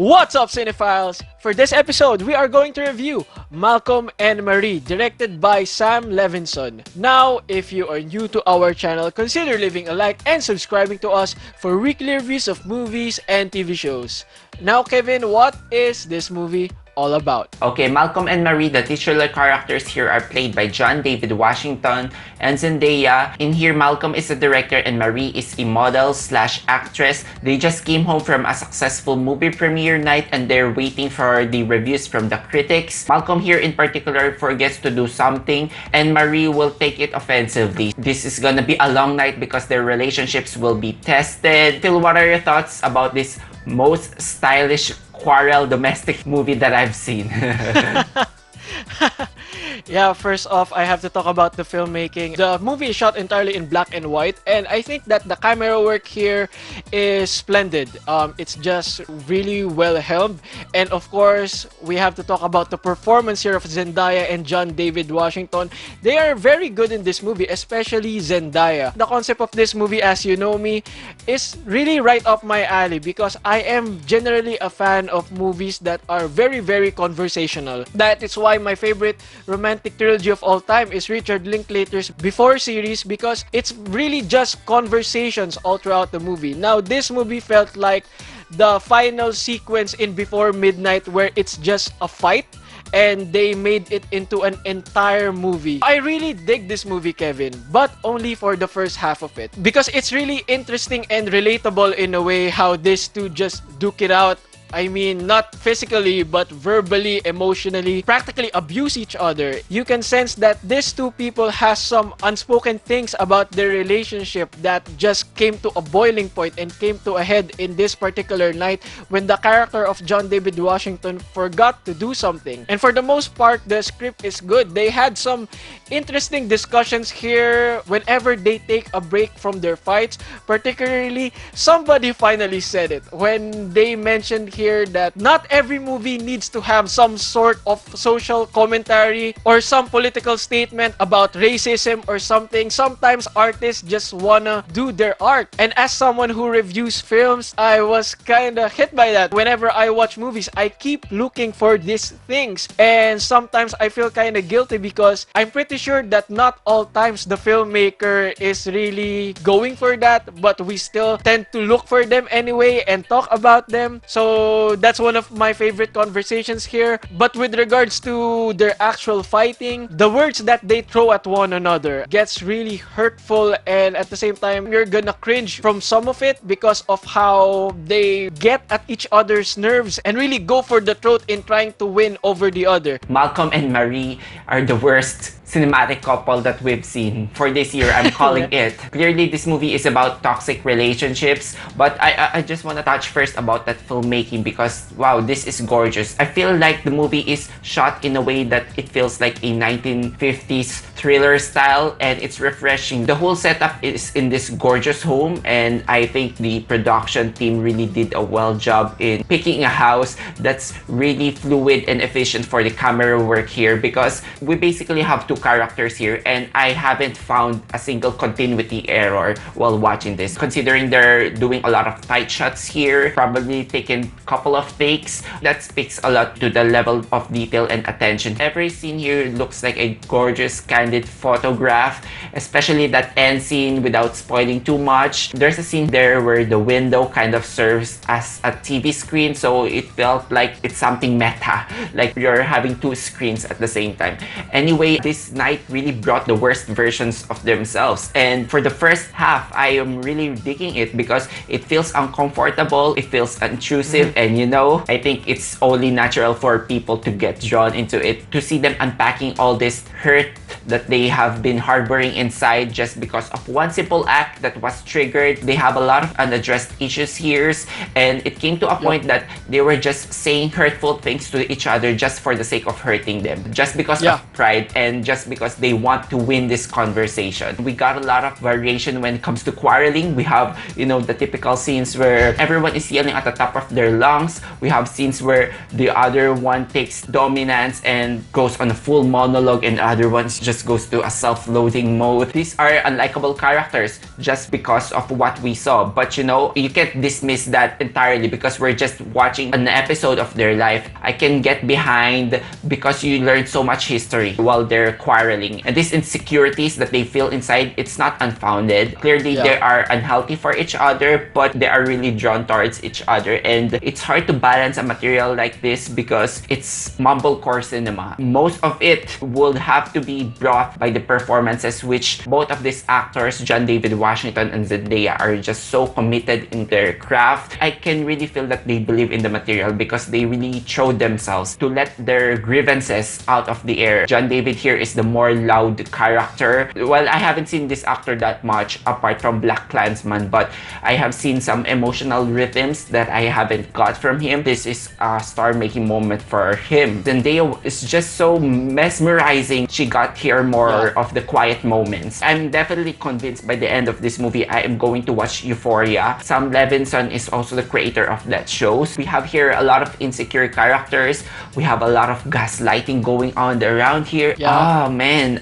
What's up, cinephiles? For this episode, we are going to review Malcolm and Marie, directed by Sam Levinson. Now, if you are new to our channel, consider leaving a like and subscribing to us for weekly reviews of movies and TV shows. Now, Kevin, what is this movie all about? Okay, Malcolm and Marie, the titular characters here are played by John David Washington and Zendaya. In here, Malcolm is a director and Marie is a model/actress. They just came home from a successful movie premiere night and they're waiting for the reviews from the critics. Malcolm here in particular forgets to do something and Marie will take it offensively. This is gonna be a long night because their relationships will be tested. Phil, what are your thoughts about this most stylish quarrel domestic movie that I've seen? Yeah, first off, I have to talk about the filmmaking. The movie is shot entirely in black and white, and I think that the camera work here is splendid. It's just really well helmed, and of course, we have to talk about the performance here of Zendaya and John David Washington. They are very good in this movie, especially Zendaya. The concept of this movie, as you know me, is really right up my alley because I am generally a fan of movies that are very, very conversational. That is why my favorite romantic trilogy of all time is Richard Linklater's Before series because it's really just conversations all throughout the movie. Now, this movie felt like the final sequence in Before Midnight where it's just a fight and they made it into an entire movie. I really dig this movie, Kevin, but only for the first half of it because it's really interesting and relatable in a way how these two just duke it out. I mean, not physically, but verbally, emotionally, practically abuse each other. You can sense that these two people has some unspoken things about their relationship that just came to a boiling point and came to a head in this particular night when the character of John David Washington forgot to do something. And for the most part, the script is good. They had some interesting discussions here whenever they take a break from their fights. Particularly, somebody finally said it when they mentioned here that not every movie needs to have some sort of social commentary or some political statement about racism or something. Sometimes artists just wanna do their art. And as someone who reviews films, I was kinda hit by that. Whenever I watch movies, I keep looking for these things. And sometimes I feel kinda guilty because I'm pretty sure that not all times the filmmaker is really going for that, but we still tend to look for them anyway and talk about them. So that's one of my favorite conversations here. But with regards to their actual fighting, the words that they throw at one another gets really hurtful, and at the same time, you're gonna cringe from some of it because of how they get at each other's nerves and really go for the throat in trying to win over the other. Malcolm and Marie are the worst cinematic couple that we've seen for this year. I'm calling it. Clearly, this movie is about toxic relationships, but I just want to touch first about that filmmaking because wow, this is gorgeous. I feel like the movie is shot in a way that it feels like a 1950s thriller style and it's refreshing. The whole setup is in this gorgeous home and I think the production team really did a well job in picking a house that's really fluid and efficient for the camera work here because we basically have two characters here and I haven't found a single continuity error while watching this. Considering they're doing a lot of tight shots here, probably taken a couple of takes, that speaks a lot to the level of detail and attention. Every scene here looks like a gorgeous candid photograph, especially that end scene without spoiling too much. There's a scene there where the window kind of serves as a TV screen, so it felt like it's something meta, like you're having two screens at the same time. Anyway, this night really brought the worst versions of themselves, and for the first half I am really digging it because it feels uncomfortable, it feels intrusive, and you know, I think it's only natural for people to get drawn into it, to see them unpacking all this hurt that they have been harboring inside just because of one simple act that was triggered. They have a lot of unaddressed issues here, and it came to a point that they were just saying hurtful things to each other just for the sake of hurting them, just because of pride and just because they want to win this conversation. We got a lot of variation when it comes to quarreling. We have, you know, the typical scenes where everyone is yelling at the top of their lungs. We have scenes where the other one takes dominance and goes on a full monologue, and the other one just goes to a self-loathing mode. These are unlikable characters just because of what we saw. But you know, you can't dismiss that entirely because we're just watching an episode of their life. I can get behind because you learn so much history while they're quarreling. And these insecurities that they feel inside, it's not unfounded. Clearly, they are unhealthy for each other, but they are really drawn towards each other. And it's hard to balance a material like this because it's mumblecore cinema. Most of it would have to be brought by the performances, which both of these actors, John David Washington and Zendaya, are just so committed in their craft. I can really feel that they believe in the material because they really showed themselves to let their grievances out of the air. John David here is the more loud character. Well, I haven't seen this actor that much apart from Black Klansman, but I have seen some emotional rhythms that I haven't got from him. This is a star-making moment for him. Zendaya is just so mesmerizing. She got here more of the quiet moments. I'm definitely convinced by the end of this movie I am going to watch Euphoria. Sam Levinson is also the creator of that show. We have here a lot of insecure characters. We have a lot of gaslighting going on around here. Oh man,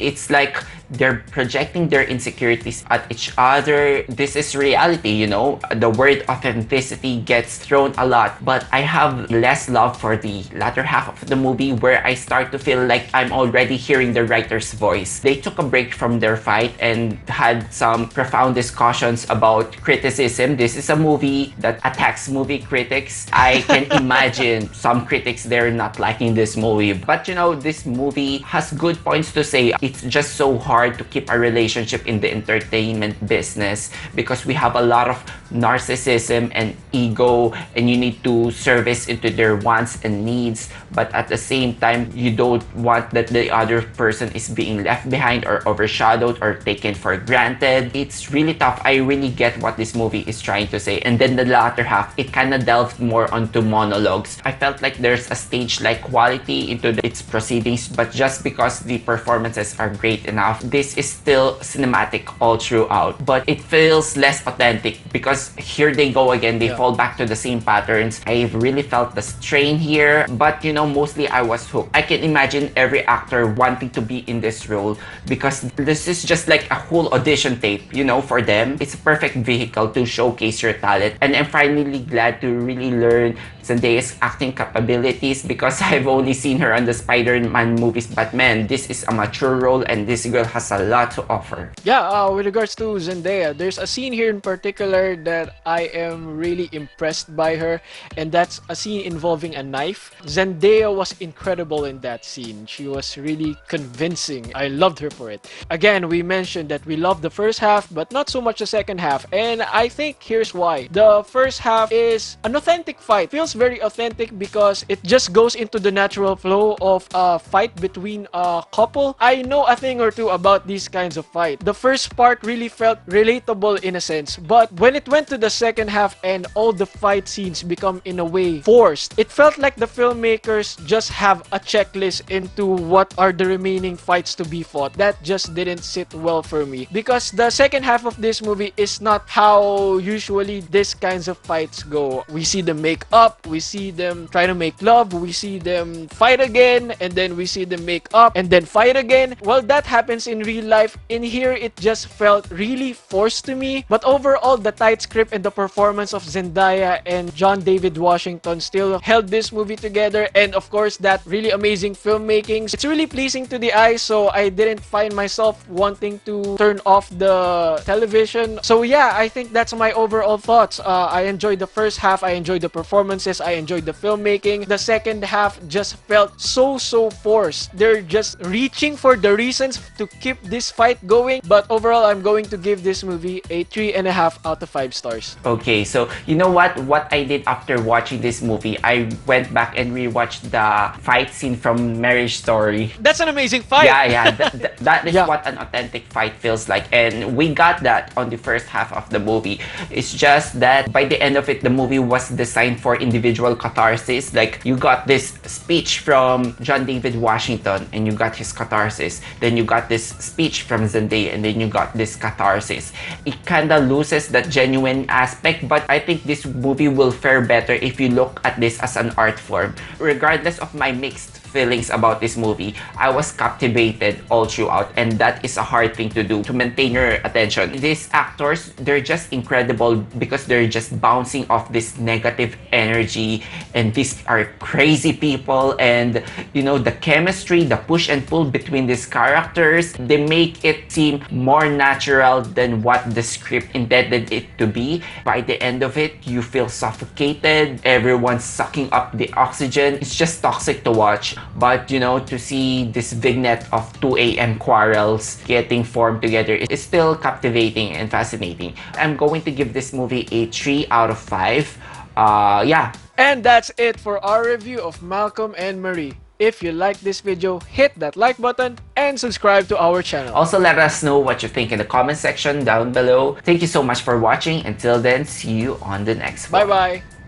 it's like they're projecting their insecurities at each other. This is reality, you know. The word authenticity gets thrown a lot, but I have less love for the latter half of the movie where I start to feel like I'm already hearing the writer's voice. They took a break from their fight and had some profound discussions about criticism. This is a movie that attacks movie critics. I can imagine some critics there not liking this movie, but you know, this movie has good points to say. It's just so hard to keep a relationship in the entertainment business because we have a lot of narcissism and ego, and you need to service into their wants and needs, but at the same time you don't want that the other person is being left behind or overshadowed or taken for granted. It's really tough. I really get what this movie is trying to say. And then the latter half, it kind of delved more onto monologues. I felt like there's a stage-like quality into its proceedings, but just because the performances are great enough, this is still cinematic all throughout, but it feels less authentic because here they go again. They fall back to the same patterns. I really felt the strain here, but you know, mostly I was hooked. I can imagine every actor wanting to be in this role because this is just like a whole audition tape, you know, for them. It's a perfect vehicle to showcase your talent, and I'm finally glad to really learn Zendaya's acting capabilities because I've only seen her on the Spider-Man movies, but man, this is a mature role and this girl has a lot to offer. With regards to Zendaya, there's a scene here in particular that I am really impressed by her, and that's a scene involving a knife. Zendaya was incredible in that scene. She was really convincing. I loved her for it. Again, we mentioned that we loved the first half, but not so much the second half, and I think here's why. The first half is an authentic fight. Feels very authentic because it just goes into the natural flow of a fight between a couple. I know a thing or two about these kinds of fight. The first part really felt relatable in a sense, but when it went to the second half and all the fight scenes become in a way forced, it felt like the filmmakers just have a checklist into what are the remaining fights to be fought. That just didn't sit well for me because the second half of this movie is not how usually these kinds of fights go. We see them make up, we see them try to make love, we see them fight again, and then we see them make up and then fight again. Well, that happens in real life. In here, it just felt really forced to me. But overall, the tight script and the performance of Zendaya and John David Washington still held this movie together. And of course, that really amazing filmmaking. It's really pleasing to the eye, so I didn't find myself wanting to turn off the television. So yeah, I think that's my overall thoughts. I enjoyed the first half. I enjoyed the performances. I enjoyed the filmmaking. The second half just felt so forced. They're just reaching for the reasons to keep this fight going. But overall, I'm going to give this movie a 3.5 out of 5 stars. Okay, so you know what I did after watching this movie? I went back and rewatched the fight scene from Marriage Story. That's an amazing fight. Yeah. That is what an authentic fight feels like, and we got that on the first half of the movie. It's just that by the end of it, the movie was designed for individuals individual catharsis. Like, you got this speech from John David Washington and you got his catharsis. Then you got this speech from Zendaya and then you got this catharsis. It kinda loses that genuine aspect, but I think this movie will fare better if you look at this as an art form. Regardless of my mixed feelings about this movie, I was captivated all throughout, and that is a hard thing to do, to maintain your attention. These actors, they're just incredible because they're just bouncing off this negative energy, and these are crazy people, and you know, the chemistry, the push and pull between these characters, they make it seem more natural than what the script intended it to be. By the end of it, you feel suffocated, everyone's sucking up the oxygen. It's just toxic to watch. But you know, to see this vignette of 2 a.m. quarrels getting formed together is still captivating and fascinating. I'm going to give this movie a 3 out of 5. Yeah. And that's it for our review of Malcolm and Marie. If you like this video, hit that like button and subscribe to our channel. Also, let us know what you think in the comment section down below. Thank you so much for watching. Until then, see you on the next one. Bye bye.